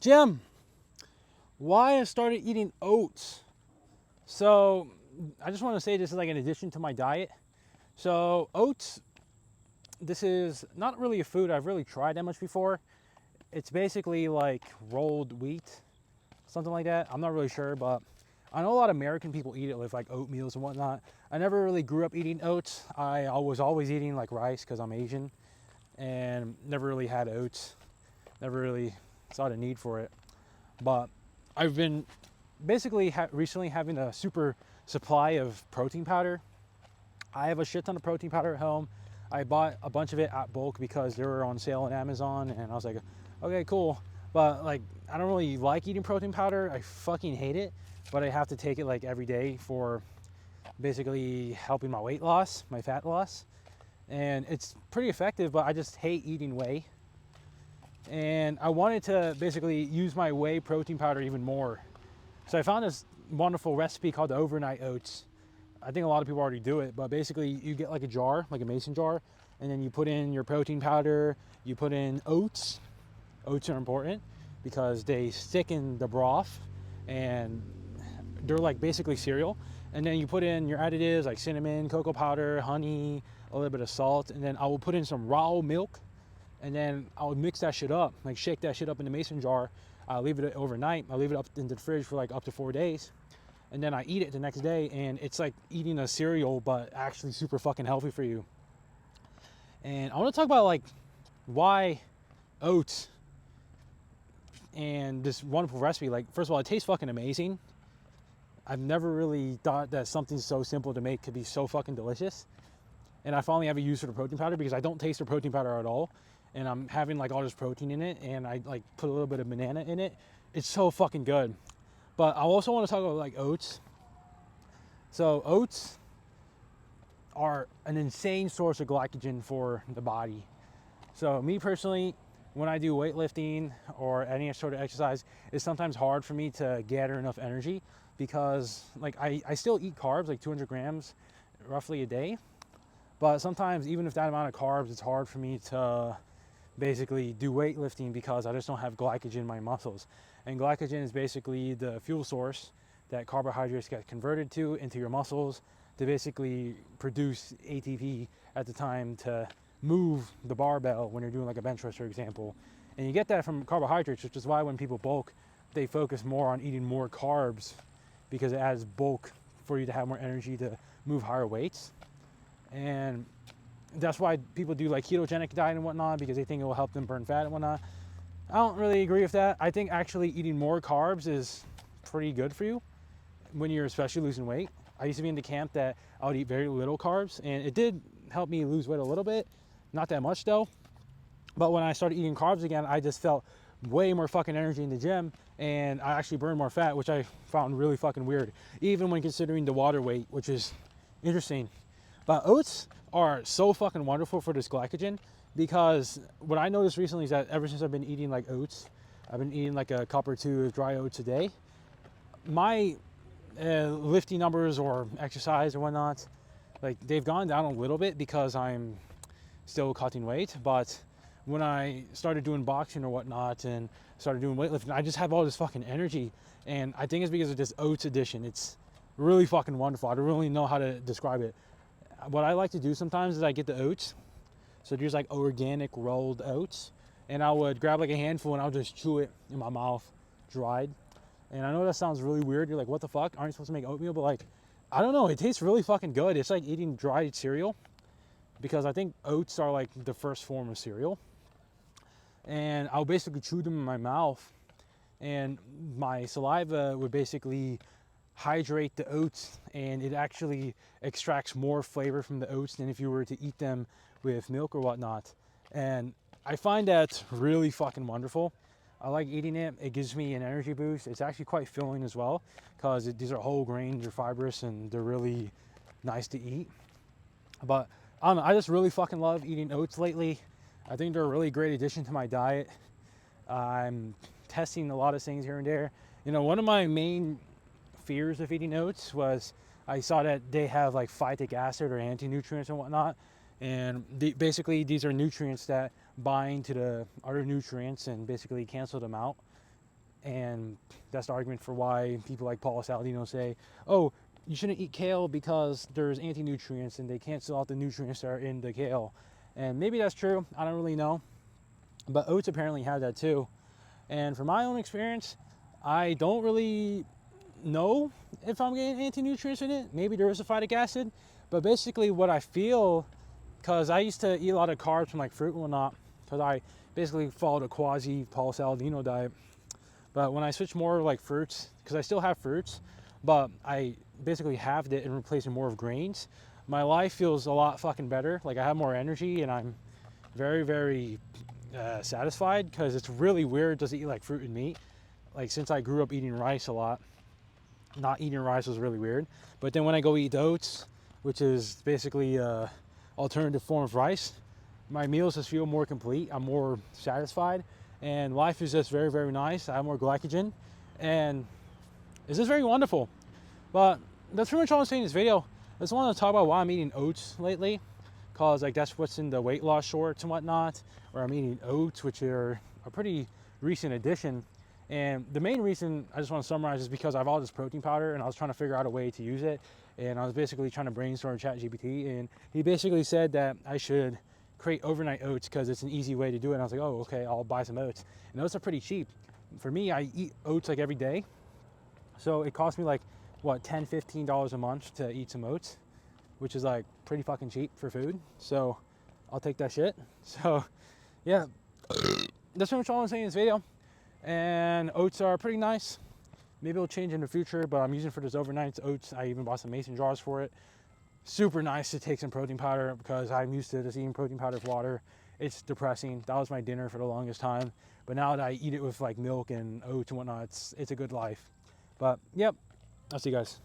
Jim, why I started eating oats. So I just want to say this is like an addition to my diet. So oats, this is not really a food I've really tried that much before. It's basically like rolled wheat, something like that. I'm not really sure, but I know a lot of American people eat it with like oatmeals and whatnot. I never really grew up eating oats. I was always eating like rice because I'm Asian, and never really had oats. Never really saw the need for it. But I've been basically recently having a super supply of protein powder. I have a shit ton of protein powder at home. I bought a bunch of it at bulk because they were on sale on Amazon, and I was like, okay, cool. But like, I don't really like eating protein powder. I fucking hate it, but I have to take it like every day for basically helping my weight loss, my fat loss. And it's pretty effective, but I just hate eating whey. And I wanted to basically use my whey protein powder even more. So I found this wonderful recipe called the overnight oats. I think a lot of people already do it, but basically you get like a jar, like a mason jar, and then you put in your protein powder, you put in oats. Oats are important because they stick in the broth and they're like basically cereal. And then you put in your additives like cinnamon, cocoa powder, honey, a little bit of salt, and then I will put in some raw milk, and then I'll mix that shit up, like shake that shit up in the mason jar. I'll leave it overnight. I'll leave it up in the fridge for like up to 4 days. And then I eat it the next day, and it's like eating a cereal, but actually super fucking healthy for you. And I want to talk about like why oats and this wonderful recipe. Like, first of all, it tastes fucking amazing. I've never really thought that something so simple to make could be so fucking delicious. And I finally have a use for the protein powder because I don't taste the protein powder at all. And I'm having like all this protein in it, and I like put a little bit of banana in it. It's so fucking good. But I also want to talk about like oats. So oats are an insane source of glycogen for the body. So me personally, when I do weightlifting or any sort of exercise, it's sometimes hard for me to gather enough energy because like I still eat carbs, like 200 grams roughly a day. But sometimes even with that amount of carbs, it's hard for me to basically do weightlifting because I just don't have glycogen in my muscles. And glycogen is basically the fuel source that carbohydrates get converted to into your muscles to basically produce ATP at the time to move the barbell when you're doing like a bench press, for example. And you get that from carbohydrates, which is why when people bulk, they focus more on eating more carbs because it adds bulk for you to have more energy to move higher weights. And that's why people do like ketogenic diet and whatnot, because they think it will help them burn fat and whatnot. I don't really agree with that. I think actually eating more carbs is pretty good for you when you're especially losing weight. I used to be in the camp that I would eat very little carbs, and it did help me lose weight a little bit. Not that much though. But when I started eating carbs again, I just felt way more fucking energy in the gym, and I actually burned more fat, which I found really fucking weird, even when considering the water weight, which is interesting. But oats are so fucking wonderful for this glycogen because what I noticed recently is that ever since I've been eating like oats, I've been eating like a cup or two of dry oats a day, my lifting numbers or exercise or whatnot, like they've gone down a little bit because I'm still cutting weight. But when I started doing boxing or whatnot and started doing weightlifting, I just have all this fucking energy. And I think it's because of this oats addition. It's really fucking wonderful. I don't really know how to describe it. What I like to do sometimes is I get the oats. So there's like organic rolled oats. And I would grab like a handful and I'll just chew it in my mouth, dried. And I know that sounds really weird. You're like, what the fuck? Aren't you supposed to make oatmeal? But like, I don't know. It tastes really fucking good. It's like eating dried cereal because I think oats are like the first form of cereal. And I'll basically chew them in my mouth, and my saliva would basically hydrate the oats, and it actually extracts more flavor from the oats than if you were to eat them with milk or whatnot. And I find that really fucking wonderful. I like eating it. It gives me an energy boost. It's actually quite filling as well because these are whole grains, they're fibrous, and they're really nice to eat. But I don't know, I just really fucking love eating oats lately. I think they're a really great addition to my diet. I'm testing a lot of things here and there. You know, one of my main fears of eating oats was I saw that they have like phytic acid or anti-nutrients and whatnot. And basically these are nutrients that bind to the other nutrients and basically cancel them out. And that's the argument for why people like Paul Saladino say, oh, you shouldn't eat kale because there's anti-nutrients and they cancel out the nutrients that are in the kale. And maybe that's true, I don't really know. But oats apparently have that too. And from my own experience, I don't really know if I'm getting anti-nutrients in it. Maybe there is a phytic acid, but basically what I feel, because I used to eat a lot of carbs from like fruit and whatnot, because I basically followed a quasi Paul Saladino diet. But when I switched more like fruits, because I still have fruits, but I basically halved it and replaced it more of grains, my life feels a lot fucking better. Like I have more energy and I'm very, very satisfied, because it's really weird just to eat like fruit and meat. Like since I grew up eating rice a lot, not eating rice was really weird. But then when I go eat oats, which is basically alternative form of rice, my meals just feel more complete. I'm more satisfied, and life is just very, very nice. I have more glycogen, and it's just very wonderful. But that's pretty much all I'm saying in this video. I just want to talk about why I'm eating oats lately, because like that's what's in the weight loss shorts and whatnot, or I'm eating oats, which are a pretty recent addition. And the main reason I just want to summarize is because I have all this protein powder and I was trying to figure out a way to use it. And I was basically trying to brainstorm ChatGPT, and he basically said that I should create overnight oats because it's an easy way to do it. And I was like, oh, okay, I'll buy some oats. And oats are pretty cheap. For me, I eat oats like every day. So it costs me like, what, $10, $15 a month to eat some oats, which is like pretty fucking cheap for food. So I'll take that shit. So yeah, that's pretty much all I'm saying in this video. And oats are pretty nice. Maybe it'll change in the future, but I'm using for this overnight oats. I even bought some mason jars for it. Super nice to take some protein powder, because I'm used to just eating protein powder with water. It's depressing. That was my dinner for the longest time. But now that I eat it with like milk and oats and whatnot, it's a good life. But yep, I'll see you guys.